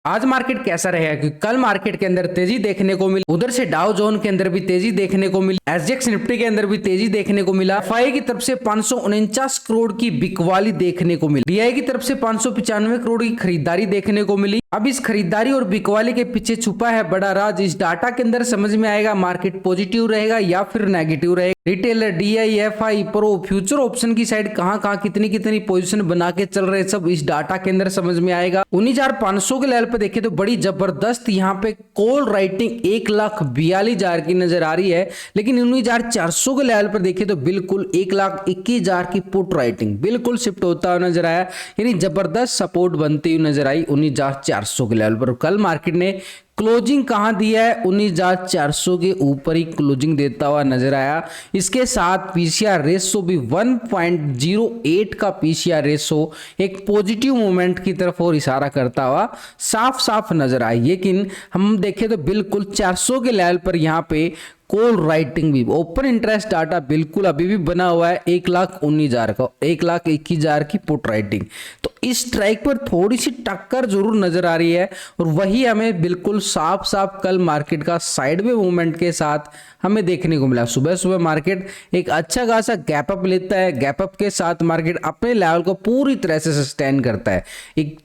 आज मार्केट कैसा रहेगा? क्योंकि कल मार्केट के अंदर तेजी देखने को मिली, उधर से डाउ जोन के अंदर भी तेजी देखने को मिली, एसजीएक्स निफ्टी के अंदर भी तेजी देखने को मिला। एफआई की तरफ से 549 करोड़ की बिकवाली देखने को मिली, डीआई की तरफ से 595 करोड़ की खरीदारी देखने को मिली। अब इस खरीदारी और बिकवाली के पीछे छुपा है बड़ा राज। इस डाटा के अंदर समझ में आएगा मार्केट पॉजिटिव रहेगा या फिर नेगेटिव रहेगा। Retailer, DI, FI, pro, future option की साइड कहां कितनी कितनी पोजीशन बना के चल रहे, सब इस डाटा के अंदर समझ में आएगा। 19,500 के लेवल पे देखे तो बड़ी जबरदस्त यहाँ पे कॉल राइटिंग 1,42,000 की नजर आ रही है, लेकिन 19,400 के लेवल पर देखे तो बिल्कुल 1,21,000 की पुट राइटिंग बिल्कुल शिफ्ट होता हुआ नजर आया, यानी जबरदस्त सपोर्ट बनती हुई नजर आई 19,400 के लेवल पर। कल मार्केट ने क्लोजिंग कहां दिया है? 19,400 के ऊपर ही क्लोजिंग देता हुआ नजर आया। इसके साथ पीसीआर रेशो भी 1.08 का पीसीआर रेशो एक पॉजिटिव मूवमेंट की तरफ और इशारा करता हुआ साफ साफ नजर आई। लेकिन हम देखें तो बिल्कुल 400 के लेवल पर यहां पे कॉल राइटिंग भी, ओपन इंटरेस्ट डाटा बिल्कुल अभी भी बना हुआ है 1,19,000 का, 1,21,000 की पुट राइटिंग। तो इस स्ट्राइक पर थोड़ी सी टक्कर जरूर नजर आ रही है और वही हमें बिल्कुल साफ साफ कल मार्केट का साइडवे मूवमेंट के साथ हमें देखने को मिला। सुबह सुबह मार्केट एक अच्छा खासा गैप अप लेता है, गैप अप के साथ मार्केट अपने लेवल को पूरी तरह से सस्टेन करता है।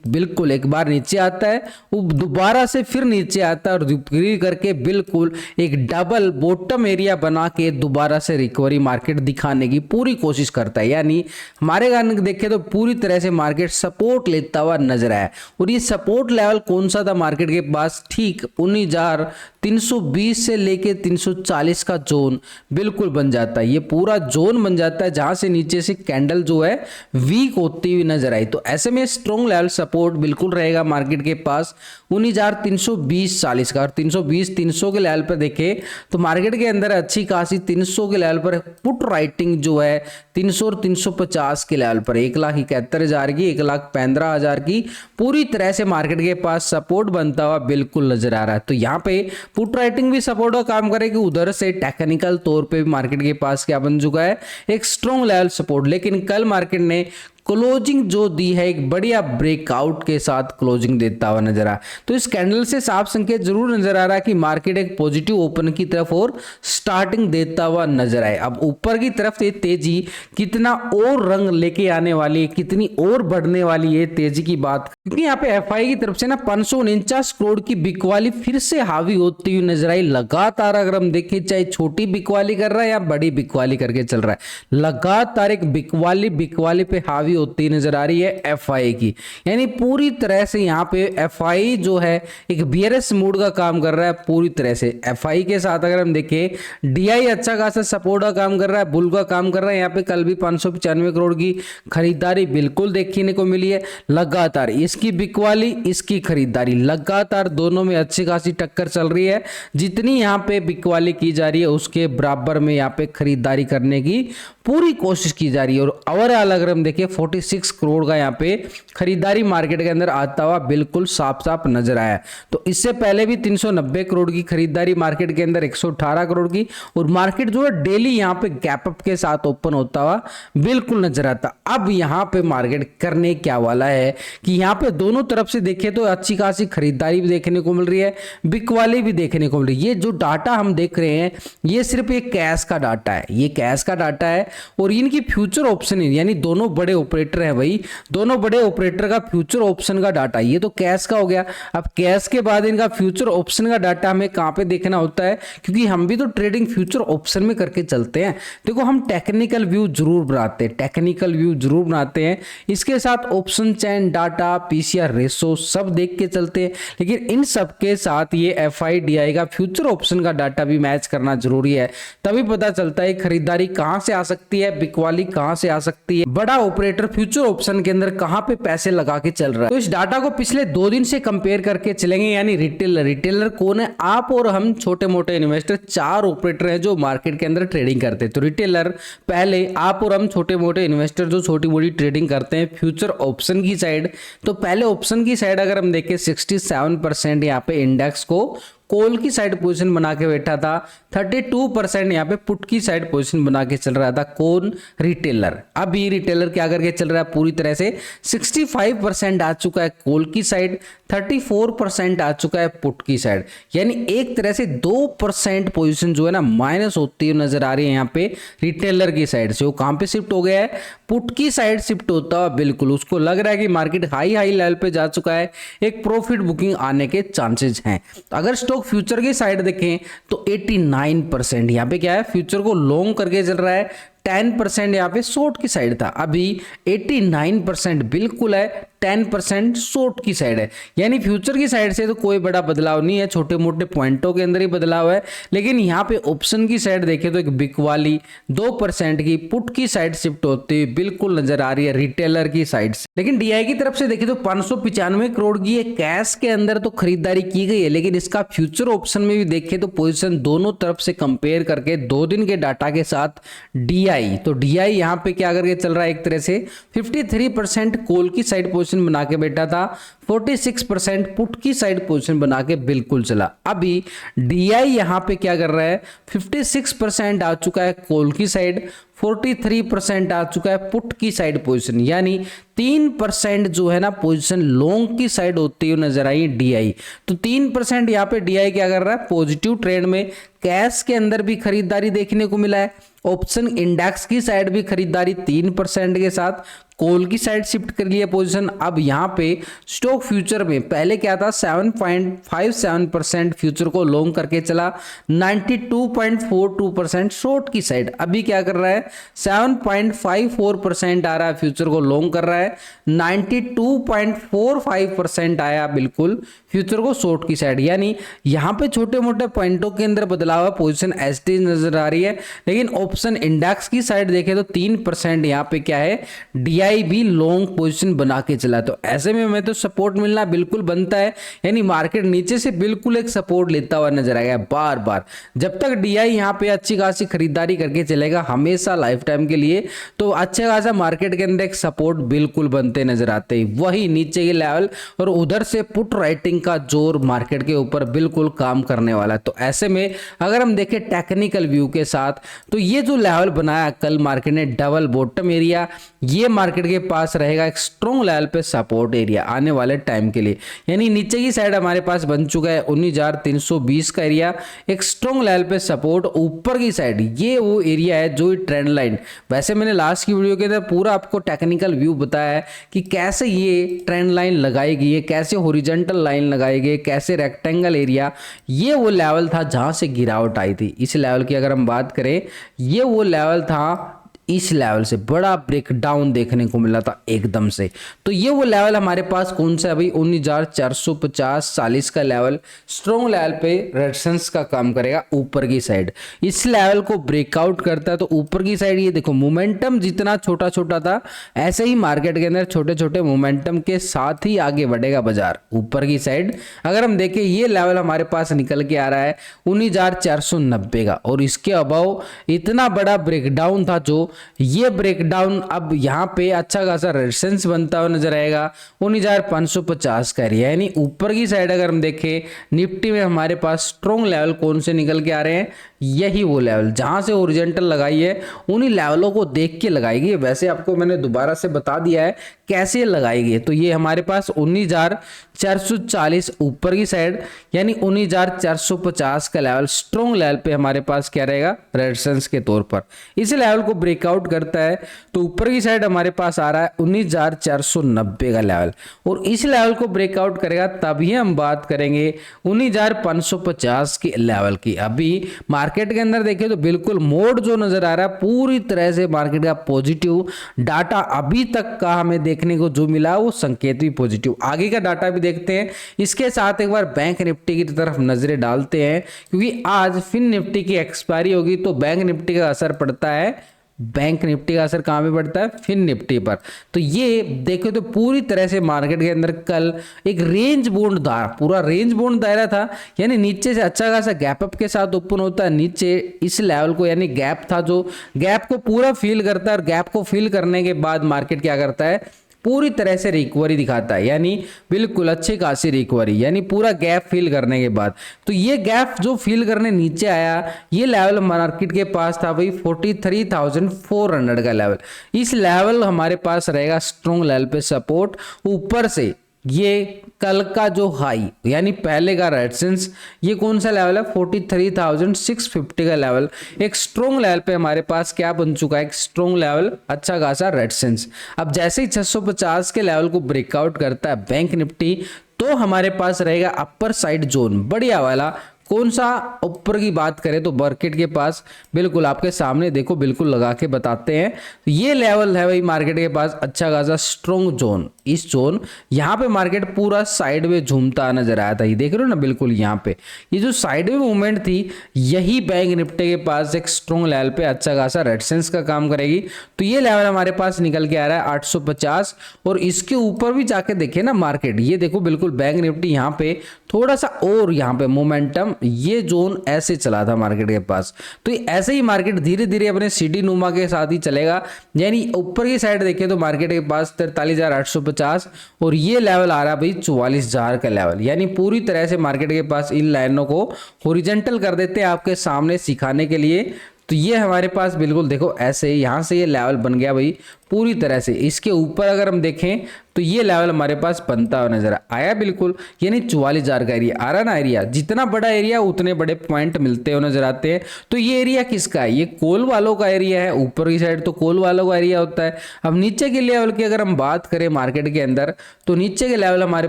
बिल्कुल एक बार नीचे आता है, वो दोबारा से फिर नीचे आता है और रिकवरी करके बिल्कुल एक डबल बॉटम एरिया बना के दोबारा से रिकवरी मार्केट दिखाने की पूरी कोशिश करता है। यानी हमारे कारण देखें तो पूरी तरह से मार्केट सपोर्ट लेता हुआ नजर आया। और ये सपोर्ट लेवल कौन सा था मार्केट के पास? ठीक 19,320 से लेके 340 का जोन बिल्कुल बन जाता है। ये पूरा जोन बन जाता है जहां से नीचे से कैंडल जो है वीक होती हुई नजर आई। तो ऐसे में स्ट्रॉन्ग लेवल सपोर्ट बिल्कुल रहेगा मार्केट के पास 19,320-40 का। और 320-300 के लेवल पर देखे तो मार्केट के अंदर अच्छी खासी 300 के लेवल पर पुट राइटिंग जो है 300 और 350 के लेवल पर 1,71,000 की, 1,15,000 की पूरी तरह से मार्केट के पास सपोर्ट बनता हुआ बिल्कुल नजर आ रहा है। तो यहाँ पे पुट राइटिंग भी सपोर्ट का काम करेगी, उधर से टेक्निकल तौर पे भी मार्केट के पास क्या बन चुका है? एक स्ट्रॉन्ग लेवल सपोर्ट। लेकिन कल मार्केट ने क्लोजिंग जो दी है एक बढ़िया ब्रेकआउट के साथ क्लोजिंग देता हुआ नजर आ। तो इस कैंडल से साफ संकेत जरूर नजर आ रहा है कि मार्केट एक पॉजिटिव ओपन की तरफ और स्टार्टिंग देता हुआ नजर आए। अब ऊपर की तरफ ये तेजी कितना और रंग लेके आने वाली है, कितनी और बढ़ने वाली है तेजी की बात, क्योंकि यहाँ पे एफआई की तरफ से ना 549 करोड़ की बिकवाली फिर से हावी होती हुई नजर आई। लगातार अगर हम देखें चाहे छोटी बिकवाली कर रहा है या बड़ी बिकवाली करके चल रहा है, लगातार एक बिकवाली पे हावी होती नजर आ रही है एफआई की। यानी पूरी तरह से यहाँ पे एफआई जो है एक बियरस मूड का काम कर रहा है पूरी तरह से। एफआई के साथ अगर हम देखें डीआई अच्छा खासा सपोर्ट का काम कर रहा है, बुल का काम कर रहा है। यहाँ पे कल भी 595 करोड़ की खरीदारी बिल्कुल देखने को मिली है। लगातार इसकी बिकवाली, इसकी खरीदारी, लगातार दोनों में अच्छी खासी टक्कर चल रही है। जितनी यहाँ पे बिकवाली की जा रही है उसके बराबर में यहाँ पे खरीदारी करने की पूरी कोशिश की जा रही है। और ओवरऑल अगर हम देखें 46 करोड़ का यहाँ पे खरीदारी मार्केट के अंदर आता हुआ बिल्कुल साफ साफ नजर आया। तो इससे पहले भी 390 करोड़ की खरीदारी मार्केट के अंदर, 118 करोड़ की। और मार्केट जो है डेली यहाँ पे गैप अप के साथ ओपन होता हुआ बिल्कुल नजर आता। अब यहाँ पे मार्केट करने क्या वाला है कि यहाँ पे दोनों तरफ से देखें तो अच्छी खासी खरीदारी भी देखने को मिल रही है, बिकवाली भी देखने को मिल रही है। ये जो डाटा हम देख रहे हैं ये सिर्फ एक कैश का डाटा है, ये कैश का डाटा है। और इनकी फ्यूचर ऑप्शन यानी दोनों बड़े ऑपरेटर है भाई, दोनों बड़े ऑपरेटर का फ्यूचर ऑप्शन का डाटा, ये तो कैश का हो गया। अब कैश के बाद इनका फ्यूचर ऑप्शन का डाटा हमें कहां पे देखना होता है, क्योंकि हम भी तो ट्रेडिंग फ्यूचर ऑप्शन में करके चलते हैं। देखो हम टेक्निकल व्यू जरूर बनाते हैं, टेक्निकल व्यू जरूर बनाते हैं, इसके साथ ऑप्शन चैन डाटा, पीसीआर रेशो सब देख के चलते हैं। लेकिन इन सब के साथ ये एफआईडीआई का फ्यूचर ऑप्शन का डाटा भी मैच करना जरूरी है, तभी पता चलता है खरीदारी कहां से आ सकती है, बिकवाली कहां से आ सकती है, बड़ा ऑपरेटर फ्यूचर ऑप्शन के अंदर कहां पे पैसे लगा के चल रहा है। तो इस डाटा को पिछले 2 दिन से कंपेयर करके चलेंगे। यानी रिटेलर कौन है? आप और हम छोटे मोटे इन्वेस्टर, 4 ऑपरेटर हैं जो मार्केट के अंदर ट्रेडिंग करते हैं। तो रिटेलर पहले, आप और हम छोटे मोटे इन्वेस्टर जो छोटी मोटी ट्रेडिंग करते हैं फ्यूचर ऑप्शन की साइड। तो पहले ऑप्शन की साइड अगर हम देखें 67% यहाँ पे इंडेक्स को कॉल की साइड पोजीशन बना के बैठा था, 32% यहाँ पे पुट की साइड पोजीशन बना के चल रहा था कौन, रिटेलर। अभी रिटेलर क्या करके चल रहा है, पूरी तरह से 65% आ चुका है कॉल की साइड, 34% आ चुका है पुट की साइड, यानी एक तरह से 2% पोजीशन जो है ना माइनस होती हुई नजर आ रही है यहाँ पे रिटेलर की साइड से। वो कहां पे शिफ्ट हो गया है, पुट की साइड शिफ्ट होता है। बिल्कुल उसको लग रहा है कि मार्केट हाई लेवल पे जा चुका है, एक प्रॉफिट बुकिंग आने के चांसेस हैं। अगर स्टॉक फ्यूचर की साइड देखें तो 89% यहाँ पे क्या है, फ्यूचर को लॉन्ग करके चल रहा है, 10% यहाँ पे शॉर्ट की साइड था। अभी 89% बिल्कुल है, 10% शॉर्ट की साइड है, यानी फ्यूचर की साइड से तो कोई बड़ा बदलाव नहीं है, छोटे मोटे पॉइंटों के अंदर ही बदलाव है। लेकिन यहाँ पे ऑप्शन की साइड देखें तो एक बिक वाली 2% की पुट की साइड शिफ्ट होती हुई बिल्कुल नजर आ रही है रिटेलर की साइड से। लेकिन डीआई की तरफ से देखें तो 595 करोड़ की ये कैश के अंदर तो खरीदारी की गई है, लेकिन इसका फ्यूचर ऑप्शन में भी देखें तो पोजिशन दोनों तरफ से कंपेयर करके 2 दिन के डाटा के साथ डीआई, तो डीआई यहाँ पे क्या करके चल रहा है, एक तरह से 53% कॉल की साइड पोजीशन बना के बैठा था, 46% पुट की साइड पोजीशन बना के बिल्कुल चला। अभी डीआई यहाँ पे क्या कर रहा है, 56% आ चुका है कॉल की साइड, 43% आ चुका है पुट की साइड पोजीशन, यानी 3% जो है ना पोजीशन लॉन्ग की साइड होती हुई नजर आई डीआई। तो 3% यहाँ पे डीआई क्या कर रहा है, पॉजिटिव ट्रेंड में, कैश के अंदर भी खरीदारी देखने को मिला है, ऑप्शन इंडेक्स की साइड भी खरीदारी 3% के साथ, कॉल की साइड शिफ्ट कर लिया पोजीशन। अब यहाँ पे स्टॉक फ्यूचर में पहले क्या था, 7.57% फ्यूचर को लॉन्ग करके चला, 92.42% शॉर्ट की साइड। अभी क्या कर रहा है, 7.54% आ रहा है, फ्यूचर को लॉन्ग कर रहा है, 92.45% आया बिल्कुल फ्यूचर को शॉर्ट की साइड। यानी यहाँ पे छोटे मोटे पॉइंटों के अंदर बदलाव है, पोजीशन एसटी नजर आ रही है। लेकिन ऑप्शन इंडेक्स की साइड देखें तो 3% यहाँ पे क्या है, डीआई भी लॉन्ग पोजीशन बना के चला। तो ऐसे में हमें तो सपोर्ट मिलना बिल्कुल बनता है, यानी मार्केट नीचे से बिल्कुल एक सपोर्ट लेता हुआ नजर आएगा बार बार। जब तक डीआई यहाँ पे अच्छी खासी खरीदारी करके चलेगा हमेशा लाइफ टाइम के लिए, तो अच्छा खासा मार्केट के अंदर एक सपोर्ट बिल्कुल बनते नजर आते हैं। वही नीचे के लेवल और उधर से पुट राइटिंग का जोर मार्केट के ऊपर बिल्कुल काम करने वाला है। तो ऐसे में अगर हम देखें टेक्निकल व्यू के साथ, तो ये जो लेवल बनाया कल मार्केट ने डबल बॉटम एरिया, ये मार्केट के पास रहेगा एक स्ट्रॉन्ग लेवल पे सपोर्ट एरिया आने वाले टाइम के लिए। यानी नीचे की साइड हमारे पास बन चुका है 19,320 का एरिया, एक स्ट्रॉन्ग लेवल पे सपोर्ट। ऊपर की साइड ये वो एरिया है जो ट्रेंड लाइन, वैसे मैंने लास्ट की वीडियो के अंदर पूरा आपको टेक्निकल व्यू बताया है कि कैसे ये ट्रेंड लाइन लगाई गई है, कैसे हॉरिजॉन्टल लाइन लगाई गई, कैसे रेक्टेंगल एरिया, ये वो लेवल था जहां से गिरावट आई थी। इस लेवल की अगर हम बात करें, ये वो लेवल था, इस लेवल से बड़ा ब्रेकडाउन देखने को मिला था एकदम से। तो ये वो लेवल हमारे पास कौन सा है भाई, 19,450 40 का लेवल स्ट्रॉन्ग लेवल पे रेजिस्टेंस का काम करेगा ऊपर की साइड। इस लेवल को ब्रेकआउट करता है तो ऊपर की साइड ये देखो मोमेंटम जितना छोटा छोटा था, ऐसे ही मार्केट के अंदर छोटे छोटे मोमेंटम के साथ ही आगे बढ़ेगा बाजार ऊपर की साइड। अगर हम देखें ये लेवल हमारे पास निकल के आ रहा है 19,490 का, और इसके अबाव इतना बड़ा ब्रेकडाउन था, जो ये ब्रेकडाउन अब यहाँ पे अच्छा खासा रेजिस्टेंस बनता हुआ नजर आएगा 19,550 का एरिया। यानी ऊपर की साइड अगर हम देखें निफ्टी में हमारे पास स्ट्रॉन्ग लेवल कौन से निकल के आ रहे हैं, यही वो लेवल जहां से ओरिजेंटल लगाई है, उन्हीं लेवलों को देख के लगाई गई। वैसे आपको मैंने दोबारा से बता दिया है कैसे लगाई गई। तो ये हमारे पास 19,440 ऊपर की साइड, यानी 19,450 का लेवल स्ट्रॉन्ग लेवल पे हमारे पास क्या रहेगा, रेजिस्टेंस के तौर पर। इस लेवल को ब्रेकआउट करता है तो ऊपर की साइड हमारे पास आ रहा है 19,490 का लेवल, और इस लेवल को ब्रेकआउट करेगा तभी हम बात करेंगे 19,550 के लेवल की। अभी मार्केट के अंदर देखें तो बिल्कुल मोड जो नजर आ रहा है पूरी तरह से मार्केट का पॉजिटिव डाटा अभी तक का हमें देखने को जो मिला वो संकेत भी पॉजिटिव। आगे का डाटा भी देखते हैं, इसके साथ एक बार बैंक निफ्टी की तरफ नजरें डालते हैं, क्योंकि आज फिन निफ्टी की एक्सपायरी होगी तो बैंक निफ्टी का असर पड़ता है। बैंक निफ्टी का असर कहां पे पड़ता है, फिन निफ्टी पर। तो ये देखो तो पूरी तरह से मार्केट के अंदर कल एक रेंज बाउंड था, पूरा रेंज बाउंड दायरा था, यानी नीचे से अच्छा खासा गैप अप के साथ ओपन होता है नीचे इस लेवल को, यानी गैप था जो गैप को पूरा फिल करता है, और गैप को फिल करने के बाद मार्केट क्या करता है, पूरी तरह से रिकवरी दिखाता है, यानी बिल्कुल अच्छी खासी रिकवरी, यानी पूरा गैप फिल करने के बाद। तो ये गैप जो फिल करने नीचे आया, ये लेवल मार्केट के पास था भाई 43,400 का लेवल। इस लेवल हमारे पास रहेगा स्ट्रॉन्ग लेवल पे सपोर्ट। ऊपर से ये कल का जो हाई यानी पहले का रेजिस्टेंस, ये कौन सा लेवल है 43,650 का लेवल, एक स्ट्रॉन्ग लेवल पे हमारे पास क्या बन चुका है, एक स्ट्रॉन्ग लेवल, अच्छा खासा रेजिस्टेंस। अब जैसे ही 650 के लेवल को ब्रेकआउट करता है बैंक निफ्टी, तो हमारे पास रहेगा अपर साइड जोन बढ़िया वाला। कौन सा ऊपर की बात करें तो मार्केट के पास बिल्कुल आपके सामने देखो, बिल्कुल लगा के बताते हैं। तो ये लेवल है भाई मार्केट के पास अच्छा खासा स्ट्रॉन्ग जोन। इस जोन यहाँ पे मार्केट पूरा साइड में झूमता नजर आया था, ये देख रहे हो ना बिल्कुल यहाँ पे ये जो साइड में मूवमेंट थी, यही बैंक निफ्टी के पास एक स्ट्रॉन्ग लेवल पे अच्छा खासा रेजिस्टेंस का काम करेगी। तो ये लेवल हमारे पास निकल के आ रहा है 850, और इसके ऊपर भी जाके देखे ना मार्केट, ये देखो बिल्कुल बैंक निफ्टी यहाँ पे थोड़ा सा और यहाँ पे मोमेंटम, ये जोन ऐसे चला था मार्केट के पास। तो ऐसे ही मार्केट धीरे धीरे अपने सीडी नुमा के साथ ही चलेगा, यानी ऊपर की साइड देखें तो मार्केट के पास 43,850, और ये लेवल आ रहा भाई 44,000 का लेवल, यानी पूरी तरह से मार्केट के पास इन लाइनों को हॉरिजॉन्टल कर देते हैं आपके सामने सिखाने के लिए। तो ये हमारे पास बिल्कुल देखो ऐसे यहाँ से ये लेवल बन गया भाई पूरी तरह से। इसके ऊपर अगर हम देखें तो ये लेवल हमारे पास बनता हुआ नजर आया बिल्कुल, यानी 44,000 का एरिया आ रहा ना। एरिया जितना बड़ा एरिया उतने बड़े पॉइंट मिलते हुए नजर आते हैं। तो ये एरिया किसका है, ये कॉल वालों का एरिया है। ऊपर की साइड तो कॉल वालों का एरिया होता है। अब नीचे के लेवल की अगर हम बात करें मार्केट के अंदर, तो नीचे के लेवल हमारे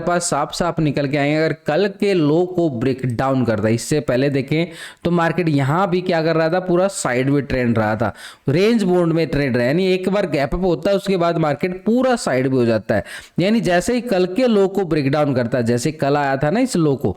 पास साफ साफ निकल के आएंगे अगर कल के लो को ब्रेक डाउन करता है। इससे पहले देखें तो मार्केट यहाँ भी क्या कर रहा था, पूरा साइड में ट्रेंड रहा था, रेंज बोन्ड में ट्रेंड रहा, यानी एक बार गैप अप होता है उसके बाद मार्केट पूरा साइड में हो जाता है। यानी जैसे ही कल के लो को ब्रेक डाउन करता है, जैसे कल आया था ना इस लो को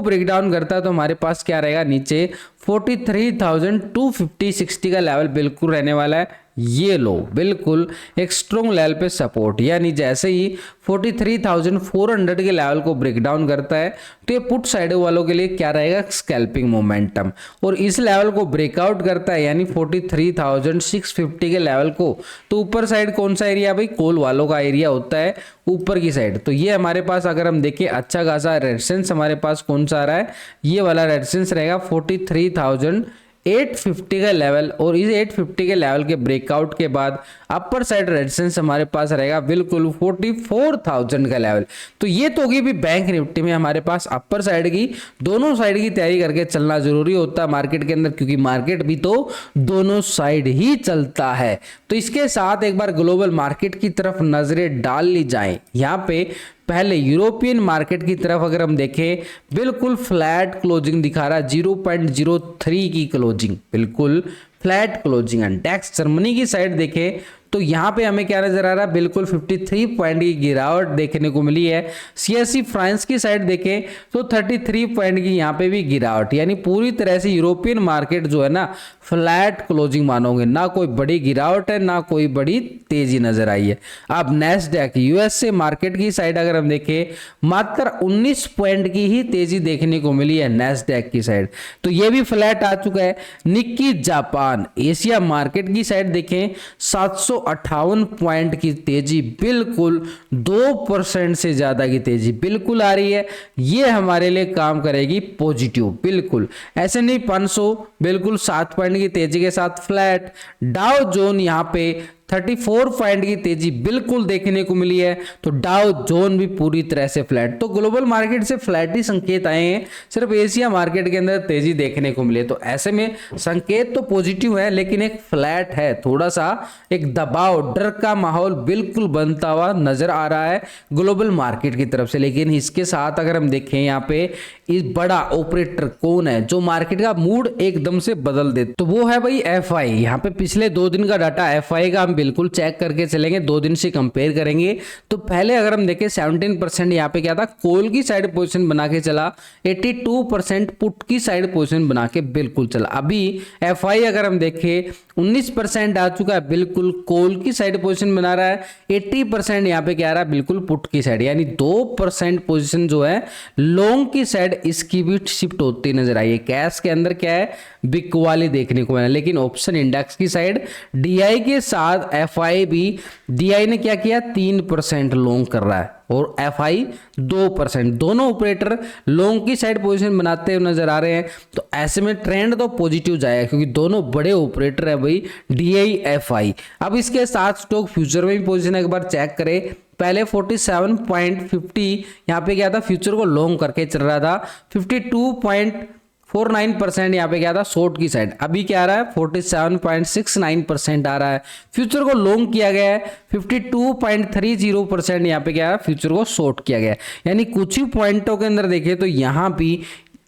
ब्रेक डाउन करता है, तो हमारे पास क्या रहेगा नीचे 43,250-60 का लेवल बिल्कुल रहने वाला है। ये लो बिल्कुल एक स्ट्रॉन्ग लेवल पे सपोर्ट, यानी जैसे ही 43,400 के लेवल को ब्रेक डाउन करता है तो ये पुट साइड वालों के लिए क्या रहेगा, स्कैल्पिंग मोमेंटम। और इस लेवल को ब्रेकआउट करता है यानी 43,650 के लेवल को, तो ऊपर साइड कौन सा एरिया भाई, कॉल वालों का एरिया होता है ऊपर की साइड। तो ये हमारे पास अगर हम देखें अच्छा खासा रेजिस्टेंस हमारे पास कौन सा आ रहा है, ये वाला रेजिस्टेंस रहेगा 43,850 का लेवल। और इस 850 के लेवल के ब्रेकआउट के बाद अपर साइड रेजिस्टेंस हमारे पास रहेगा बिल्कुल 44,000 का लेवल। तो ये तो होगी भी बैंक निफ्टी में हमारे पास अपर साइड की, दोनों साइड की तैयारी करके चलना जरूरी होता है मार्केट के अंदर, क्योंकि मार्केट भी तो दोनों साइड ही चलता है। तो इसके साथ एक बार ग्लोबल मार्केट की तरफ नजरें डाल ली जाए। यहाँ पे पहले यूरोपियन मार्केट की तरफ अगर हम देखें, बिल्कुल फ्लैट क्लोजिंग दिखा रहा है, 0.03 की क्लोजिंग, बिल्कुल फ्लैट क्लोजिंग। इंडेक्स जर्मनी की साइड देखें तो यहाँ पे हमें क्या नजर आ रहा है, बिल्कुल 53 पॉइंट की गिरावट देखने को मिली है। सीएससी फ्रांस की साइड देखें तो 33 पॉइंट की यहाँ पे भी गिरावट, यानी पूरी तरह से यूरोपियन मार्केट जो है ना फ्लैट क्लोजिंग मानोगे, ना कोई बड़ी गिरावट है ना कोई बड़ी तेजी नजर आई है। अब नेस्डैक यूएसए मार्केट की साइड अगर हम देखें, मात्र 19 पॉइंट की ही तेजी देखने को मिली है नेस्डैक की साइड, तो ये भी फ्लैट आ चुका है। निक्की जापान एशिया मार्केट की साइड देखें 758 पॉइंट की तेजी, बिल्कुल 2% से ज्यादा की तेजी बिल्कुल आ रही है। ये हमारे लिए काम करेगी पॉजिटिव बिल्कुल। S&P 500 बिल्कुल 7 पॉइंट की तेजी के साथ फ्लैट। डाउ जोन यहाँ पे 34 पॉइंट की तेजी बिल्कुल देखने को मिली है, तो डाउ जोन भी पूरी तरह से फ्लैट। तो ग्लोबल मार्केट से फ्लैट ही संकेत आए हैं, सिर्फ एशिया मार्केट के अंदर तेजी देखने को मिली है। तो ऐसे में संकेत तो पॉजिटिव है, लेकिन एक फ्लैट है, थोड़ा सा एक दबाव डर का माहौल बिल्कुल बनता हुआ नजर आ रहा है ग्लोबल मार्केट की तरफ से। लेकिन इसके साथ अगर हम देखें यहाँ पे इस बड़ा ऑपरेटर कौन है जो मार्केट का मूड एकदम से बदल दे, तो वो है भाई FI। यहाँ पे पिछले 2 दिन का डाटा FI का हम बिल्कुल चेक करके चलेंगे, 2 दिन से कंपेयर करेंगे। तो पहले अगर हम देखें 17% यहाँ पे क्या था, कॉल की साइड पोजीशन बना के चला, 82% पुट की साइड पोजीशन बना के बिल्कुल चला। अभी FI अगर हम देखें 19% आ चुका है, बिल्कुल कॉल की साइड पोजीशन बना रहा है। 80% यहाँ पे क्या आ रहा है, बिल्कुल पुट की साइड, यानी 2% पोजीशन जो है लॉन्ग की साइड इसकी भी शिफ्ट होती नजर आई है। कैश के अंदर क्या है, बिक वाली देखने को मिला, लेकिन ऑप्शन इंडेक्स की साइड डीआई के साथ एफआई भी, डीआई ने क्या किया 3% लॉन्ग कर रहा है और एफआई 2%, दोनों ऑपरेटर लॉन्ग की साइड पोजीशन बनाते हुए नजर आ रहे हैं। तो ऐसे में ट्रेंड तो पॉजिटिव जाएगा क्योंकि दोनों बड़े ऑपरेटर है भाई, डीआई एफआई। अब इसके साथ स्टॉक फ्यूचर में भी पोजीशन एक बार चेक करें। पहले 47.50 यहाँ पे क्या था, फ्यूचर को लॉन्ग करके चल रहा था। 52.49% यहाँ पे क्या था शॉर्ट की साइड, अभी क्या आ रहा है 47.69% आ रहा है। फ्यूचर को लॉन्ग किया गया है, 52.30% यहाँ पे क्या है फ्यूचर को शॉर्ट किया गया है। यानी कुछ ही पॉइंटों के अंदर देखें तो यहाँ भी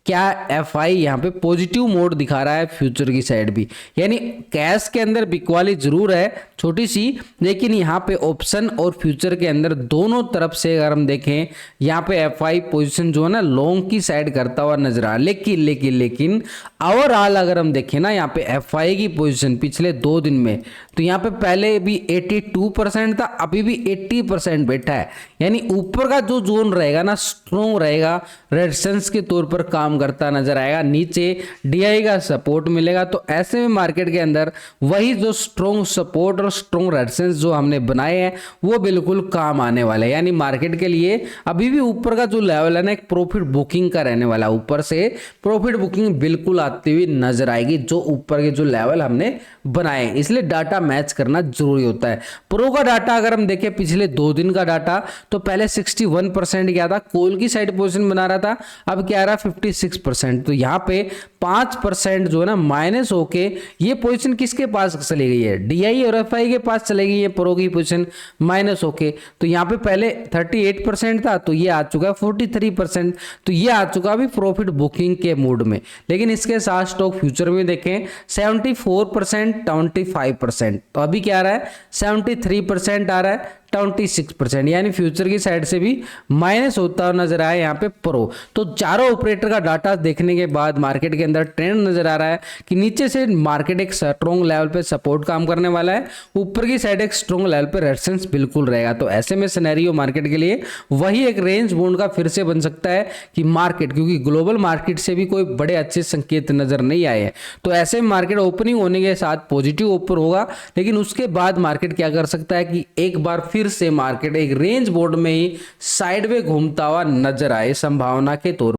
क्या एफआई यहाँ पे पॉजिटिव मोड दिखा रहा है फ्यूचर की साइड भी, यानी कैश के अंदर बिकवाली जरूर है छोटी सी, लेकिन यहाँ पे ऑप्शन और फ्यूचर के अंदर दोनों तरफ से अगर हम देखें यहाँ पे एफआई पोजीशन जो है ना लॉन्ग की साइड करता हुआ नजर आ रहा है। लेकिन ओवरऑल अगर हम देखें ना यहाँ पे एफआई की पोजीशन पिछले 2 दिन में, तो यहाँ पे पहले भी 82% था, अभी भी 80% बैठा है। यानी ऊपर का जो जोन रहेगा ना स्ट्रॉन्ग रहेगा, रेजिस्टेंस के तौर पर काम करता नजर आएगा, नीचे डीआई का सपोर्ट मिलेगा। तो ऐसे में मार्केट के अंदर वही जो स्ट्रॉन्ग सपोर्ट और स्ट्रॉन्ग रेजिस्टेंस जो हमने बनाए हैं वो बिल्कुल काम आने वाले हैं। यानी मार्केट के लिए अभी भी ऊपर का जो लेवल है ना एक प्रॉफिट बुकिंग का रहने वाला, ऊपर से प्रॉफिट बुकिंग बिल्कुल आती हुई नजर आएगी जो ऊपर के जो लेवल हमने बनाए हैं। इसलिए डाटा मैच करना जरूरी होता है। प्रो का डाटा अगर हम देखें पिछले 2 दिन का डाटा, तो पहले 61% क्या था, कॉल की साइड पोजीशन बना रहा था, अब क्या आ रहा है 56%। तो यहाँ पे 5% जो है ना माइनस होके ये पोजीशन किसके पास चली गई है, डीआई और एफआई के पास चली गई है प्रो की पोजीशन माइनस होके। तो यहाँ पे पहले 38% था, तो ये आ चुका है 43%, तो ये आ चुका अभी प्रॉफिट बुकिंग के मूड में। लेकिन इसके साथ स्टॉक फ्यूचर में देखें 74% 25%, तो अभी क्या आ रहा है 73% आ रहा है 26%, यानी फ्यूचर की साइड से भी माइनस होता हुआ नजर आया यहाँ पे प्रो। तो चारों ऑपरेटर का डाटा देखने के बाद मार्केट के अंदर ट्रेंड नजर आ रहा है कि नीचे से मार्केट एक स्ट्रॉन्ग लेवल पे सपोर्ट काम करने वाला है, ऊपर की साइड एक स्ट्रॉन्ग लेवल पे रेजिस्टेंस बिल्कुल रहेगा। तो ऐसे में सिनेरियो मार्केट के लिए वही एक रेंज बाउंड का फिर से बन सकता है कि मार्केट, क्योंकि ग्लोबल मार्केट से भी कोई बड़े अच्छे संकेत नजर नहीं आए हैं, तो ऐसे में मार्केट ओपनिंग होने के साथ पॉजिटिव ऊपर होगा, लेकिन उसके बाद मार्केट क्या कर सकता है कि एक बार फिर से मार्केट एक रेंज बोर्ड में ही साइड में घूमता हुआ नजर आए संभावना के तौर